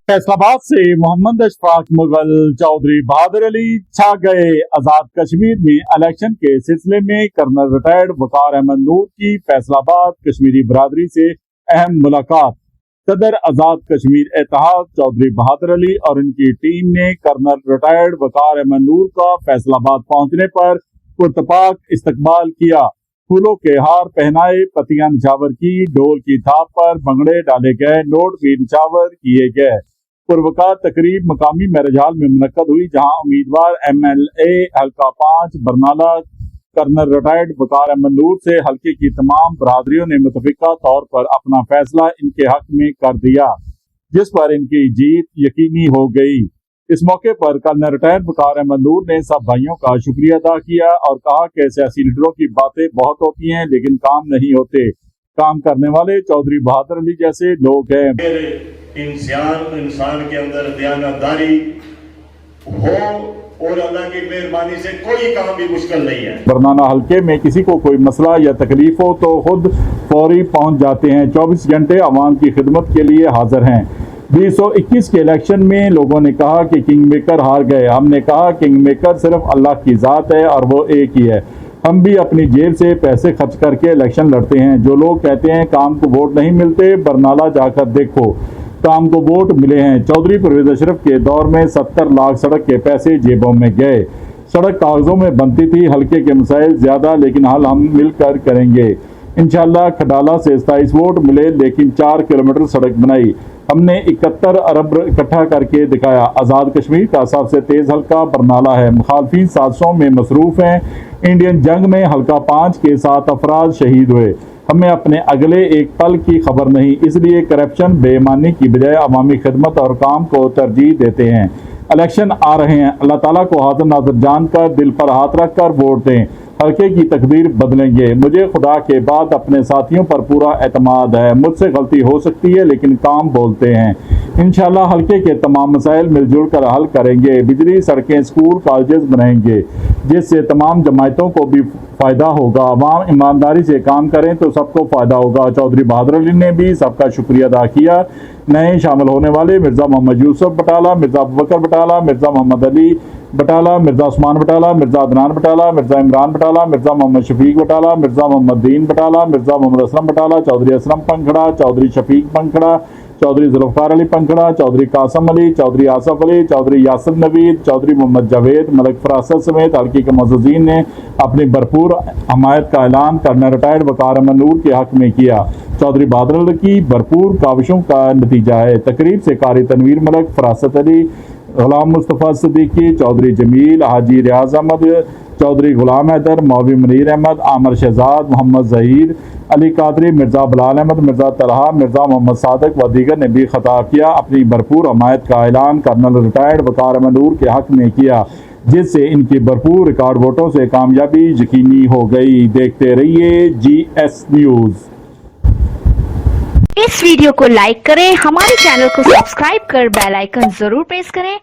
फैसलाबाद से मोहम्मद अशफाक मुगल चौधरी बहादुर अली छा गए। आजाद कश्मीर में इलेक्शन के सिलसिले में कर्नल रिटायर्ड वकार अहमद नूर की फैसलाबाद कश्मीरी बरादरी से अहम मुलाकात। सदर आजाद कश्मीर इत्तेहाद चौधरी बहादुर अली और उनकी टीम ने कर्नल रिटायर्ड वकार अहमद नूर का फैसलाबाद पहुंचने पर पुरतपाक इस्तकबाल किया। फूलों के हार पहनाए, पत्तियां निछावर की, ढोल की थाप पर भंगड़े डाले गए, नोट भी निछावर किए गए। पुरवकार तकरीब मकामी मैरिज हॉल में मुनक्कद हुई, जहां उम्मीदवार MLA हल्का 5 बरनाला कर्नल रिटायर्ड वकार अहमद नूर से हल्के की तमाम बरादरियों ने मुतफिका तौर पर अपना फैसला इनके हक में कर दिया, जिस पर इनकी जीत यकीनी हो गई। इस मौके पर कर्नल रिटायर्ड वकार अहमद नूर ने सब भाइयों का शुक्रिया अदा किया और कहा कि सियासी लीडरों की बातें बहुत होती हैं लेकिन काम नहीं होते। काम करने वाले चौधरी बहादुर अली जैसे लोग हैं। इंसान के अंदर दयानतदारी हो और अल्लाह की मेहरबानी से कोई काम भी मुश्किल नहीं है। बरनाला हल्के में किसी को कोई मसला या तकलीफ हो तो खुद फौरी पहुंच जाते हैं। 24 घंटे आवाम की खिदमत के लिए हाजिर हैं। 2021 के इलेक्शन में लोगों ने कहा कि किंग मेकर हार गए। हमने कहा किंग मेकर सिर्फ अल्लाह की ज़ात है और वो एक ही है। हम भी अपनी जेब से पैसे खर्च करके इलेक्शन लड़ते हैं। जो लोग कहते हैं काम को वोट नहीं मिलते, बरनाला जाकर देखो, काम को वोट मिले हैं। चौधरी परवेज अशरफ के दौर में 70 लाख सड़क के पैसे जेबों में गए। सड़क कागजों में बनती थी, हल्के के मसाइल ज्यादा, लेकिन हल हम मिलकर करेंगे इंशाल्लाह। खडाला से 27 वोट मिले लेकिन 4 किलोमीटर सड़क बनाई। हमने 71 अरब इकट्ठा करके दिखाया। आज़ाद कश्मीर का सबसे तेज हल्का बरनाला है। मुखालफी साजिशों में मसरूफ हैं। इंडियन जंग में हल्का 5 के 7 अफराद शहीद हुए। हमें अपने अगले एक पल की खबर नहीं, इसलिए करप्शन बेईमानी की बजाय अवामी खिदमत और काम को तरजीह देते हैं। इलेक्शन आ रहे हैं, अल्लाह ताला को हाजिर नाज़िर जानकर दिल पर हाथ रख कर वोट दें। हल्के की तकदीर बदलेंगे। मुझे खुदा के बाद अपने साथियों पर पूरा एतमाद है। मुझसे गलती हो सकती है लेकिन काम बोलते हैं। इंशाल्लाह हल्के के तमाम मसाइल मिलजुल कर हल करेंगे। बिजली, सड़कें, स्कूल, कॉलेजेस बनाएंगे, जिससे तमाम जमायतों को भी फ़ायदा होगा। अवाम ईमानदारी से काम करें तो सबको फ़ायदा होगा। चौधरी बहादुर अली ने भी सबका शुक्रिया अदा किया। नए शामिल होने वाले मिर्ज़ा मोहम्मद यूसुफ बटाला, मिर्ज़ा अबूबकर बटाला, मिर्ज़ा मोहम्मद अली बटाला, मिर्ज़ा उस्मान बटाला, मिर्ज़ा अदनान बटाला, मिर्ज़ा इमरान बटाला, मिर्ज़ा मोहम्मद शफीक बटाला, मिर्ज़ा मोहम्मद दीन बटाला, मिर्ज़ा मोहम्मद असलम बटाला, चौधरी असलम पंखड़ा, चौधरी शफीक पंखड़ा, चौधरी जुल्फ़ार अली पंखड़ा, चौधरी कासम अली, चौधरी आसफ अली, चौधरी यासिर नवीद, चौधरी मोहम्मद जावेद, मलिक फरासत समेत हल्की के मुअज़्ज़िज़ीन ने अपनी भरपूर हमायत का ऐलान कर्नल रिटायर्ड वकार अहमद नूर के हक में किया। चौधरी बहादुर अली की भरपूर काविशों का नतीजा है। तकरीब से कारी तनवीर मलिक, फरासत अली, गुलाम मुस्तफ़ा सिद्दीकी, चौधरी जमील, हाजी रियाज अहमद, चौधरी गुलाम हैदर, मौलवी मुनीर अहमद, आमर शहजाद, मोहम्मद ज़हीर अली कादरी, मिर्ज़ा बिलाल अहमद, मिर्ज़ा तलहा, मिर्ज़ा मोहम्मद सादिक व दीगर ने भी खिताब किया। अपनी भरपूर हमायत का ऐलान कर्नल रिटायर्ड वकार अहमद नूर के हक में किया, जिससे इनकी भरपूर रिकॉर्ड वोटों से कामयाबी यकीनी हो गई। देखते रहिए GS न्यूज़। इस वीडियो को लाइक करें, हमारे चैनल को सब्सक्राइब कर बेल आइकन जरूर प्रेस करें